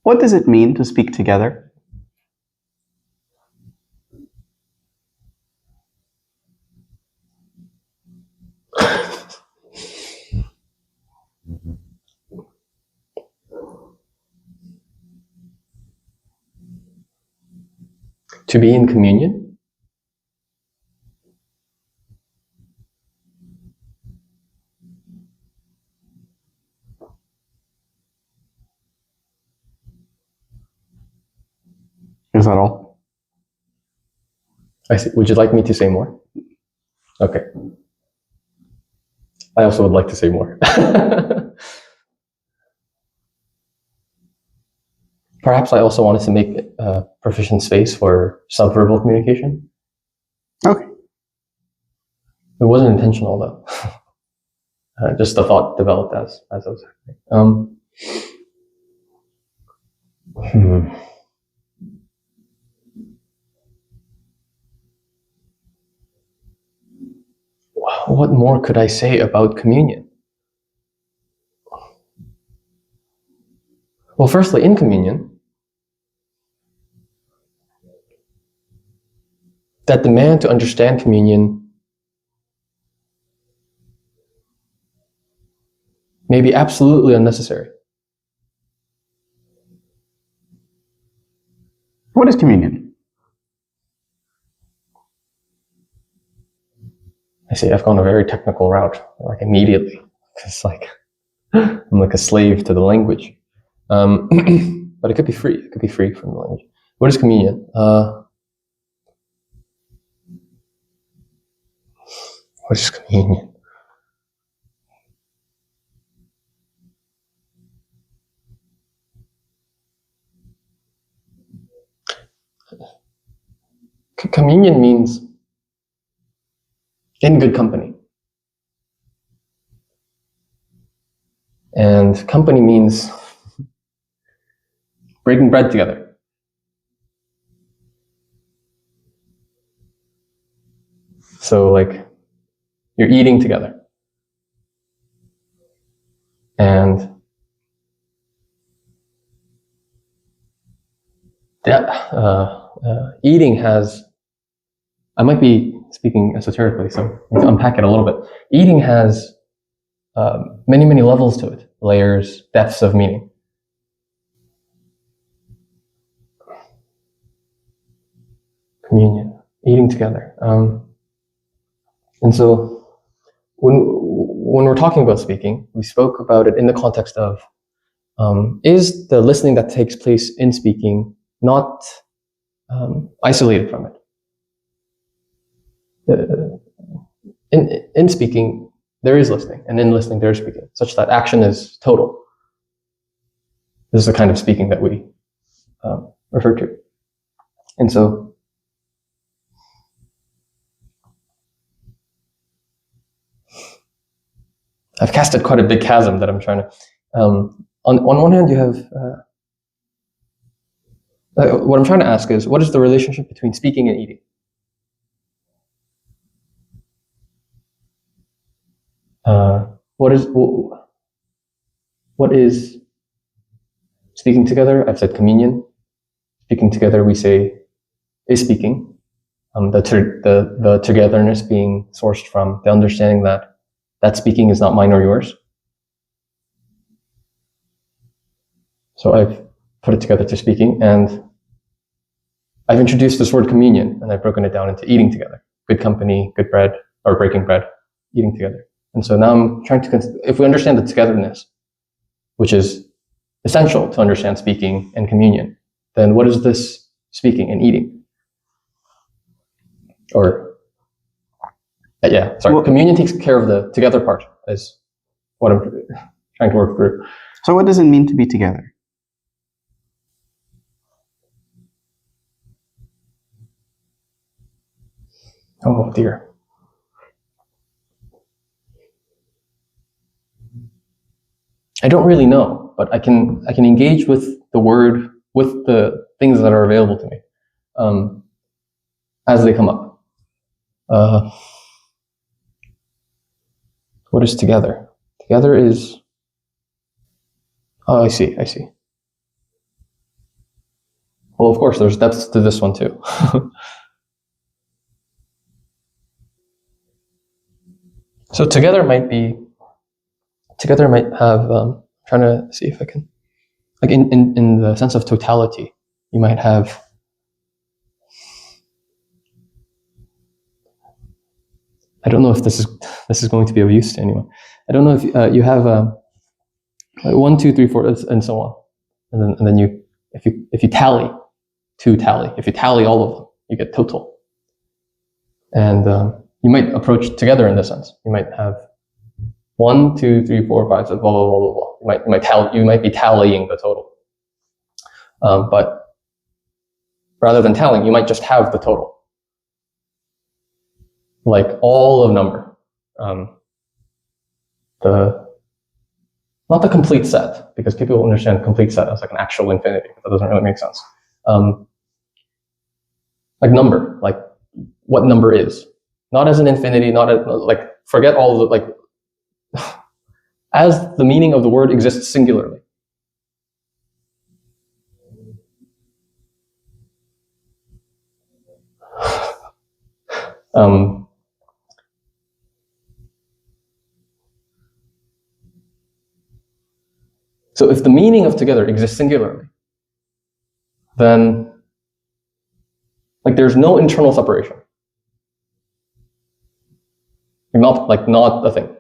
What does it mean to speak together? To be in communion? Is that all? I see. Would you like me to say more? Okay. I also would like to say more. Perhaps I also wanted to make a proficient space for subverbal communication. Okay. It wasn't intentional though. Just the thought developed as I was happening. What more could I say about communion? Well, firstly, in communion, that demand to understand communion may be absolutely unnecessary. What is communion? I see, I've gone a very technical route, like immediately. It's like, I'm like a slave to the language. But it could be free. It could be free from the language. What is communion? What is communion? Communion means in good company. And company means breaking bread together. So like, you're eating together. And eating has, I might be speaking esoterically, so let's unpack it a little bit. Eating has many, many levels to it, layers, depths of meaning. Communion, eating together. And so when we're talking about speaking, we spoke about it in the context of, is the listening that takes place in speaking not isolated from it? In speaking, there is listening, and in listening, there is speaking, such that action is total. This is the kind of speaking that we refer to. And so, I've casted quite a big chasm that I'm trying to, on one hand, you have, what I'm trying to ask is, what is the relationship between speaking and eating? What is speaking together? I've said communion. Speaking together, we say, is speaking. The togetherness being sourced from the understanding that speaking is not mine or yours. So I've put it together to speaking, and I've introduced this word communion, and I've broken it down into eating together. Good company, good bread, or breaking bread, eating together. And so now I'm trying to, if we understand the togetherness, which is essential to understand speaking and communion, then what is this speaking and eating? Or, well, communion takes care of the together part, is what I'm trying to work through. So what does it mean to be together? Oh dear. I don't really know, but I can engage with the word, with the things that are available to me, as they come up. What is together? Together is, oh, I see. Well, of course, there's depths to this one too. So together might have, trying to see if I can, like in the sense of totality, you might have, I don't know if this is going to be of use to anyone. I don't know if you have like 1, 2, 3, 4, and so on, and then you, if you tally, if you tally all of them, you get total. And you might approach together in this sense. You might have 1, 2, 3, 4, 5, 6, blah blah blah blah blah. You might be tallying the total, but rather than tallying, you might just have the total. Like all of number, not the complete set, because people will understand complete set as like an actual infinity, but that doesn't really make sense. Like number, like what number is, not as an infinity, not as, like, forget all the, like, as the meaning of the word exists singularly. So if the meaning of together exists singularly, then like there's no internal separation. Not a thing.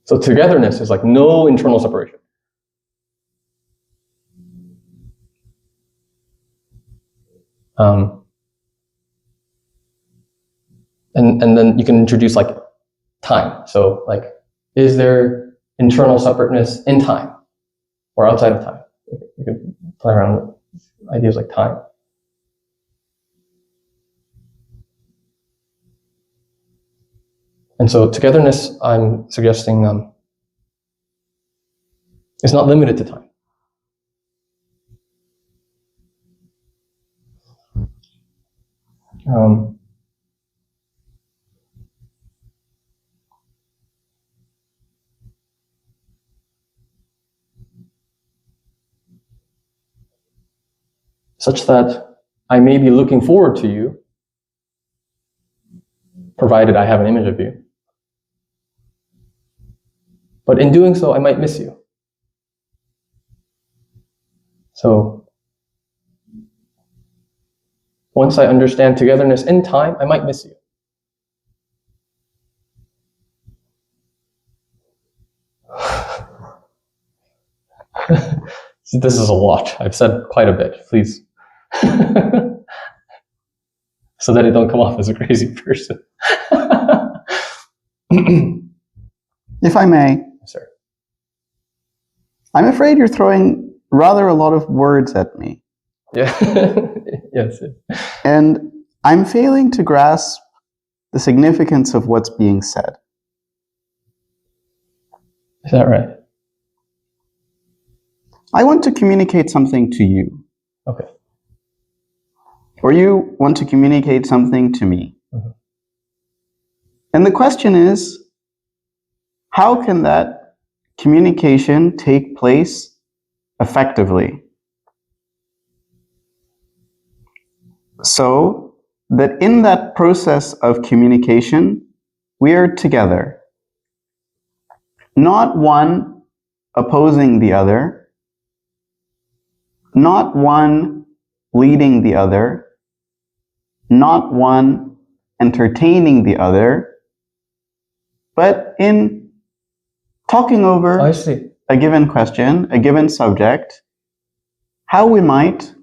So togetherness is like no internal separation. And then you can introduce like time. So like, is there internal separateness in time or outside of time? You could play around with ideas like time. And so togetherness, I'm suggesting, is not limited to time. Such that I may be looking forward to you, provided I have an image of you. But in doing so, I might miss you. So once I understand togetherness in time, I might miss you. This is a lot. I've said quite a bit, please. So that I don't come off as a crazy person. If I may, Sir. I'm afraid you're throwing rather a lot of words at me. Yeah. Yes. And I'm failing to grasp the significance of what's being said. Is that right? I want to communicate something to you. Okay. Or you want to communicate something to me. Mm-hmm. And the question is, how can that communication take place effectively? So that in that process of communication, we are together. Not one opposing the other, not one leading the other, not one entertaining the other, but in talking over I see. a given question, a given subject, how we might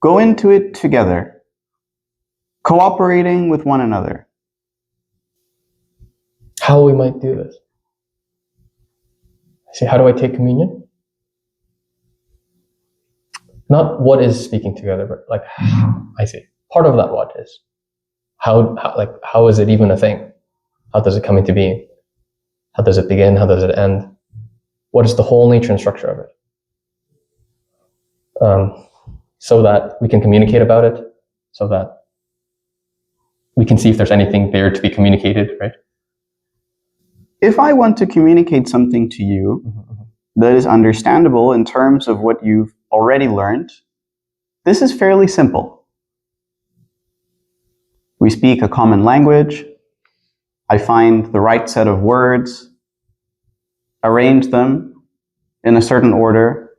go into it together, cooperating with one another. How we might do this. See, how do I take communion? Not what is speaking together, but like, I see. Part of that what is. How is it even a thing? How does it come into being? How does it begin? How does it end? What is the whole nature and structure of it? So that we can communicate about it, so that we can see if there's anything there to be communicated, right? If I want to communicate something to you that is understandable in terms of what you've already learned, this is fairly simple. We speak a common language. I find the right set of words, arrange them in a certain order,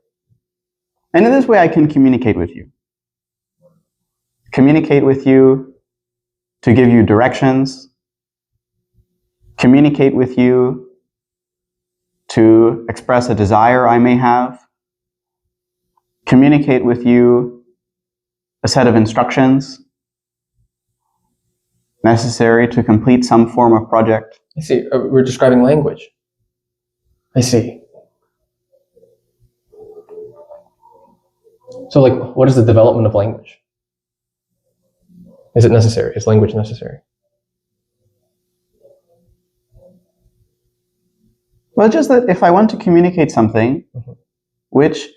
and in this way I can communicate with you. Communicate with you to give you directions, communicate with you to express a desire I may have, communicate with you a set of instructions necessary to complete some form of project. I see. We're describing language. I see. So, like, what is the development of language? Is it necessary? Is language necessary? Well, just that if I want to communicate something which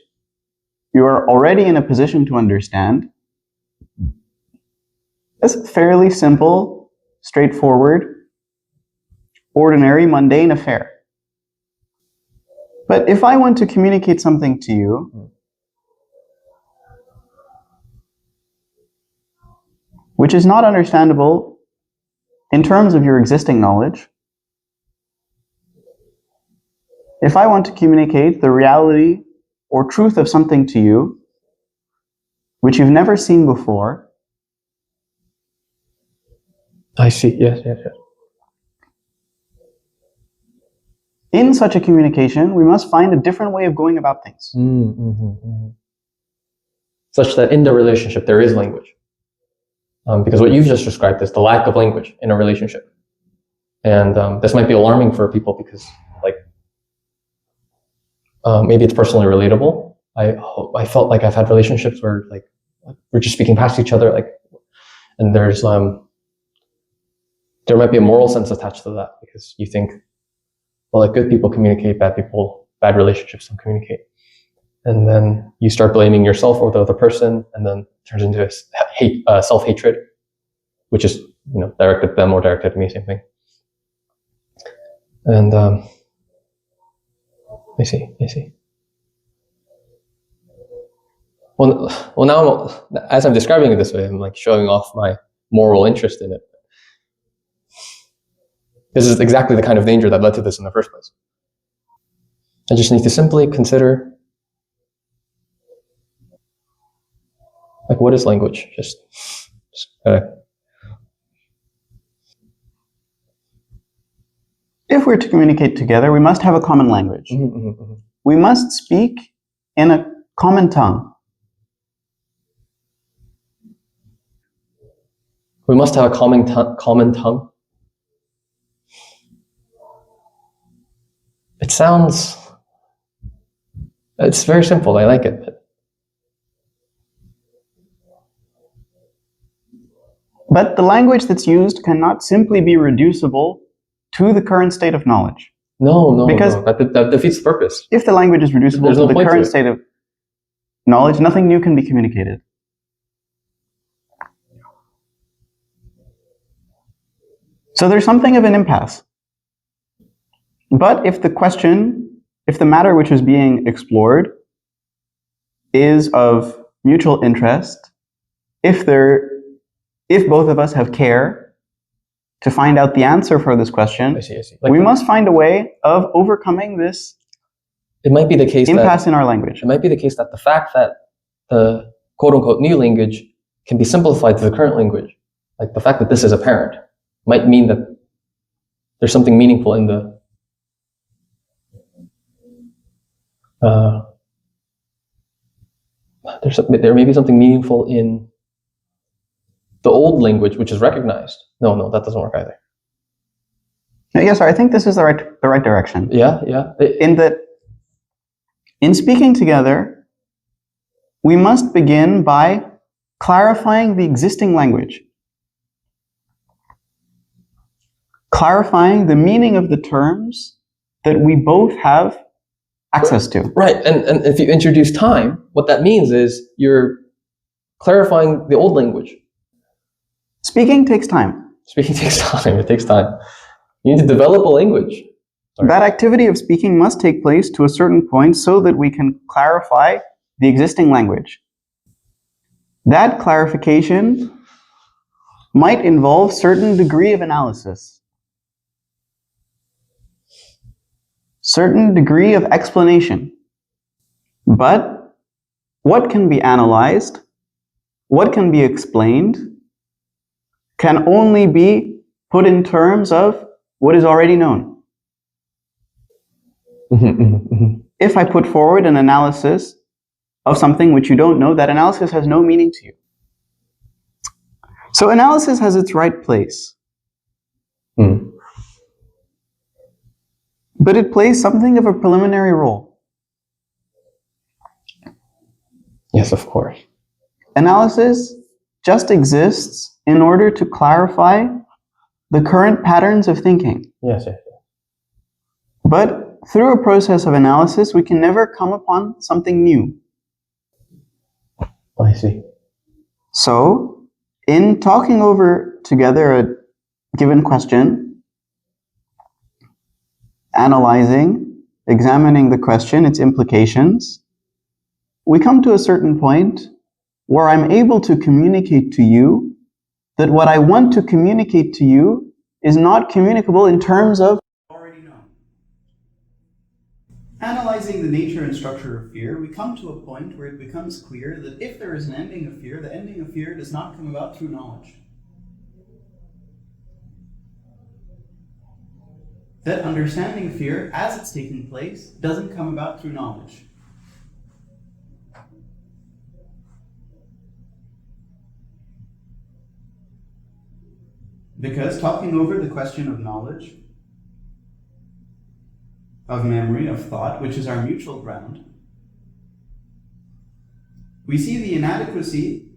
you are already in a position to understand, it's a fairly simple, straightforward, ordinary, mundane affair. But if I want to communicate something to you which is not understandable in terms of your existing knowledge, if I want to communicate the reality or truth of something to you which you've never seen before, I see. Yes. in such a communication, we must find a different way of going about things. Such that in the relationship there is language. Because what you've just described is the lack of language in a relationship. And this might be alarming for people because, like, maybe it's personally relatable. I felt like I've had relationships where, like, we're just speaking past each other, like, and there might be a moral sense attached to that because you think, well, like, good people communicate, bad relationships don't communicate. And then you start blaming yourself or the other person, and then it turns into self-hatred, which is, directed at them or directed at me, same thing. And I see. Well, now as I'm describing it this way, I'm like showing off my moral interest in it. This is exactly the kind of danger that led to this in the first place. I just need to simply consider, like, what is language? Just If we're to communicate together, we must have a common language. We must speak in a common tongue. We must have a common tongue. It's very simple. I like it. But the language that's used cannot simply be reducible to the current state of knowledge. No. Because that defeats the purpose. If the language is reducible There's to no the point current to it. state of knowledge, nothing new can be communicated. So there's something of an impasse. But if the matter which is being explored is of mutual interest, if both of us have care to find out the answer for this question, I see. Like, we must find a way of overcoming this it might be the case impasse in our language. It might be the case that the fact that the quote-unquote new language can be simplified to the current language, like the fact that this is apparent, might mean that there's something meaningful in there may be something meaningful in the old language, which is recognized. No, that doesn't work either. Yes, sir, I think this is the right direction. Yeah. In speaking together, we must begin by clarifying the existing language, clarifying the meaning of the terms that we both have access to. Right, and if you introduce time, what that means is you're clarifying the old language. Speaking takes time. Speaking takes time. It takes time. You need to develop a language. Sorry. That activity of speaking must take place to a certain point so that we can clarify the existing language. That clarification might involve certain degree of analysis, certain degree of explanation. But what can be analyzed, what can be explained, can only be put in terms of what is already known. If I put forward an analysis of something which you don't know, that analysis has no meaning to you. So analysis has its right place. But it plays something of a preliminary role. Yes, of course. Analysis just exists in order to clarify the current patterns of thinking. Yes. But through a process of analysis, we can never come upon something new. I see. So, in talking over together a given question, analyzing, examining the question, its implications, we come to a certain point where I'm able to communicate to you that what I want to communicate to you is not communicable in terms of already known. Analyzing the nature and structure of fear, we come to a point where it becomes clear that if there is an ending of fear, the ending of fear does not come about through knowledge. That understanding fear as it's taking place doesn't come about through knowledge. Because talking over the question of knowledge, of memory, of thought, which is our mutual ground, we see the inadequacy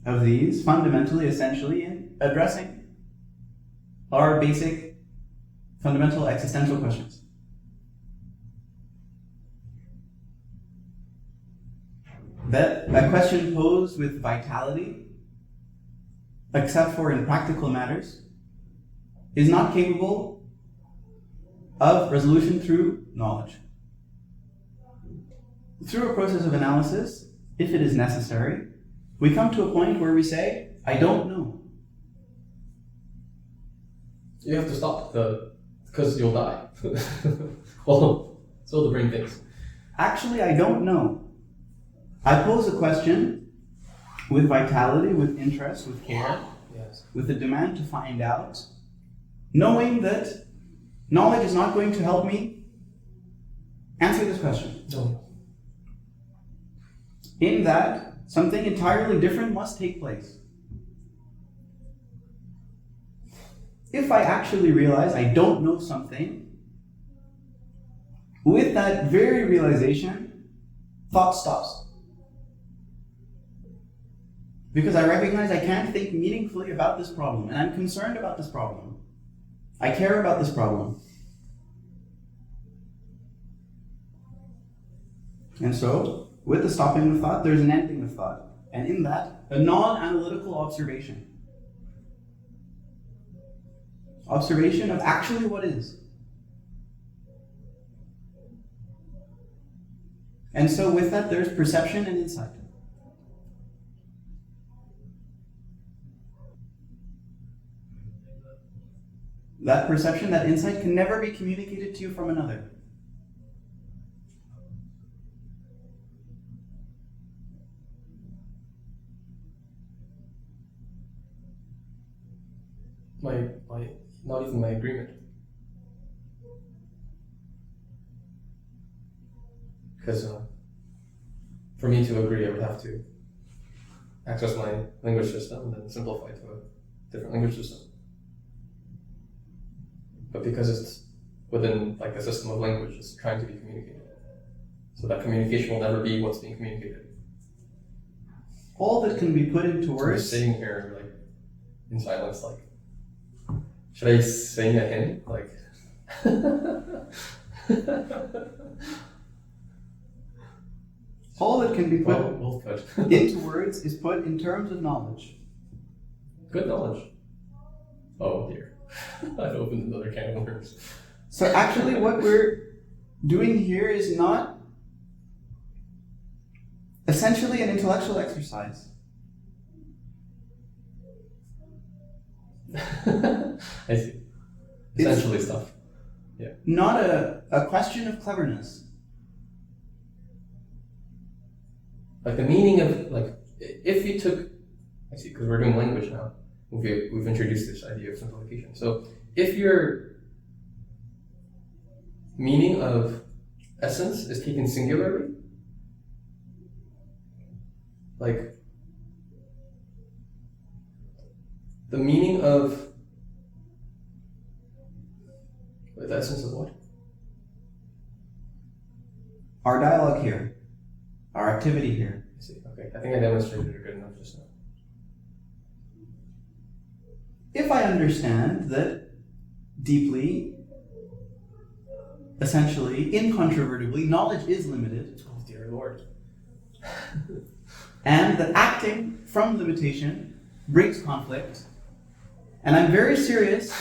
of these fundamentally, essentially, in addressing our basic, fundamental existential questions. That a question posed with vitality, except for in practical matters, is not capable of resolution through knowledge. Through a process of analysis, if it is necessary, we come to a point where we say, I don't know. You have to stop because you'll die. Well, so the brain thinks. Actually, I don't know. I pose a question with vitality, with interest, with care, Yes. with a demand to find out, knowing that knowledge is not going to help me answer this question. No. In that, something entirely different must take place. If I actually realize I don't know something, with that very realization, thought stops. Because I recognize I can't think meaningfully about this problem, and I'm concerned about this problem. I care about this problem. And so, with the stopping of thought, there's an ending of thought. And in that, a non-analytical observation. Observation of actually what is. And so with that, there's perception and insight. That perception, that insight can never be communicated to you from another. Not even my agreement. Because for me to agree, I would have to access my language system and then simplify to a different language system. But because it's within like the system of language, it's trying to be communicated. So that communication will never be what's being communicated. All that can be put into So I'm words. sitting here like in silence, like, should I sing a hymn? Like, All that can be put well put. into words is put in terms of knowledge. Good knowledge. Oh dear. I'd opened another can of worms. So actually what we're doing here is not essentially an intellectual exercise. I see. Essentially stuff. Not a question of cleverness. Like the meaning of, like, if you took, I see, because we're doing language now, we've introduced this idea of simplification. So if your meaning of essence is taken singularly, like the meaning of the essence of what? Our dialogue here, our activity here. I see. Okay, I think I demonstrated it good enough just now. If I understand that deeply, essentially, incontrovertibly, knowledge is limited, Oh dear Lord. and that acting from limitation brings conflict, and I'm very serious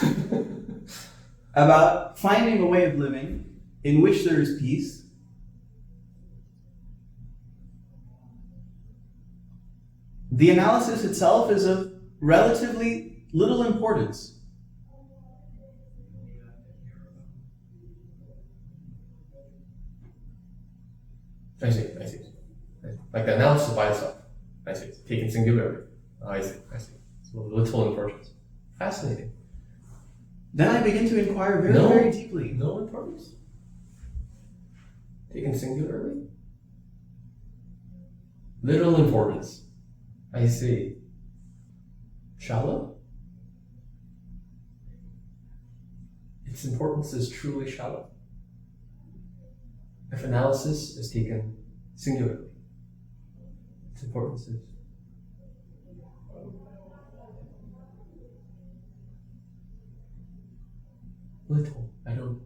about finding a way of living in which there is peace, the analysis itself is of relatively little importance. I see. Like the analysis by itself. I see. Taken singularly. Oh, I see. It's of little importance. Fascinating. Then I begin to inquire very, No. very deeply. No importance. Taken singularly? Little importance. I see. Shallow? Its importance is truly shallow. If analysis is taken singularly, its importance is little. I don't.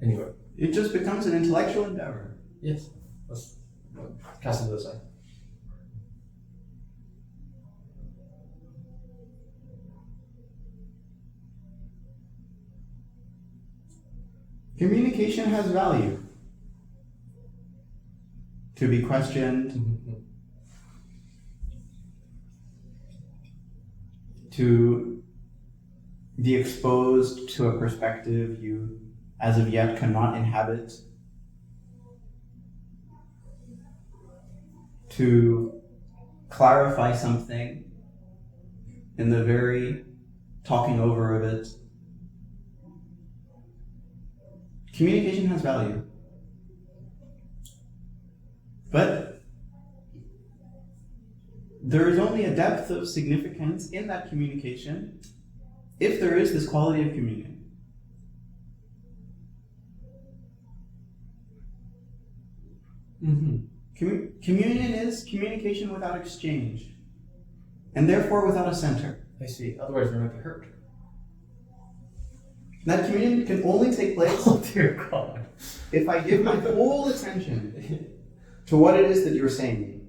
Anyway. It just becomes an intellectual endeavor. Yes. Let's cast it to the side. Communication has value. To be questioned, to be exposed to a perspective you, as of yet, cannot inhabit, to clarify something in the very talking over of it. Communication has value. But there is only a depth of significance in that communication if there is this quality of communion. Communion is communication without exchange, and therefore without a center. I see. Otherwise, there might be hurt. That communion can only take place Oh dear God. if I give my whole attention to what it is that you're saying.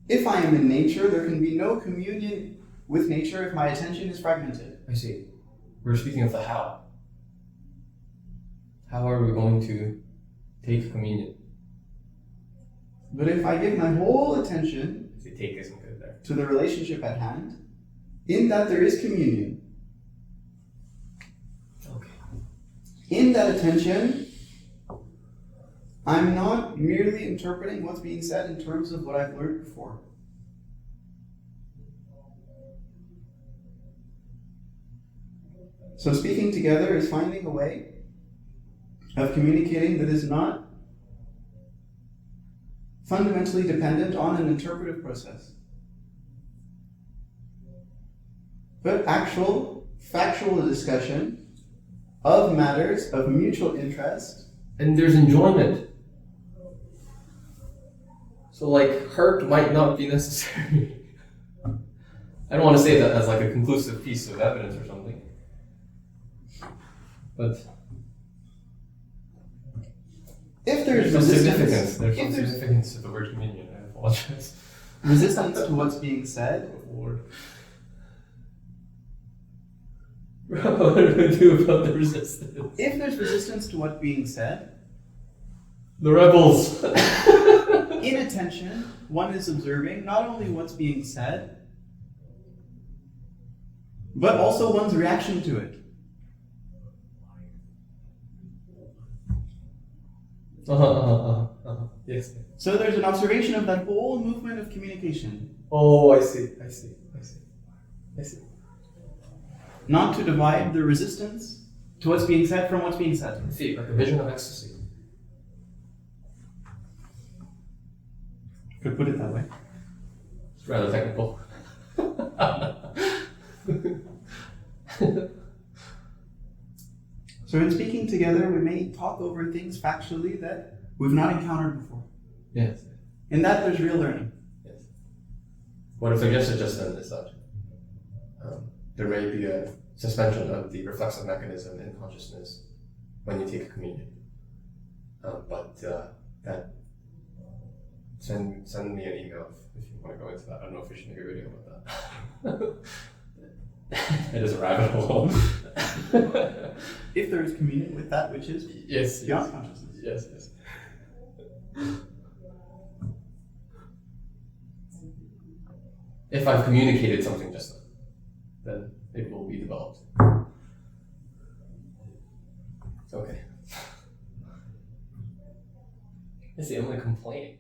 If I am in nature, there can be no communion with nature if my attention is fragmented. I see. We're speaking of the how. How are we going to take communion? But if I give my whole attention The take isn't good there. to the relationship at hand, in that there is communion. Okay. In that attention, I'm not merely interpreting what's being said in terms of what I've learned before. So speaking together is finding a way of communicating that is not fundamentally dependent on an interpretive process, but actual, factual discussion of matters of mutual interest. And there's enjoyment. So like hurt might not be necessary. I don't want to say that as like a conclusive piece of evidence or something. But If there's some resistance, significance. There's some if there's significance to the word communion. I apologize. resistance to what's being said. Lord. What do we do about the resistance? If there's resistance to what's being said, The rebels. in attention, one is observing not only what's being said, but also one's reaction to it. Yes. So there's an observation of that whole movement of communication. Oh, I see. Not to divide the resistance to what's being said from what's being said. I see, like a vision of ecstasy. Could put it that way. It's rather technical. So in speaking together, we may talk over things factually that we've not encountered before. Yes. In that, there's real learning. Yes. What if the guest suggestion is that there may be a suspension of the reflexive mechanism in consciousness when you take a communion, but that send me an email if you want to go into that. I don't know if we should make a video about that. It is a rabbit hole. If there is communion with that which is Yes. beyond consciousness. Yes. If I've communicated something just then it will be developed. Okay. I see, I'm like complaining.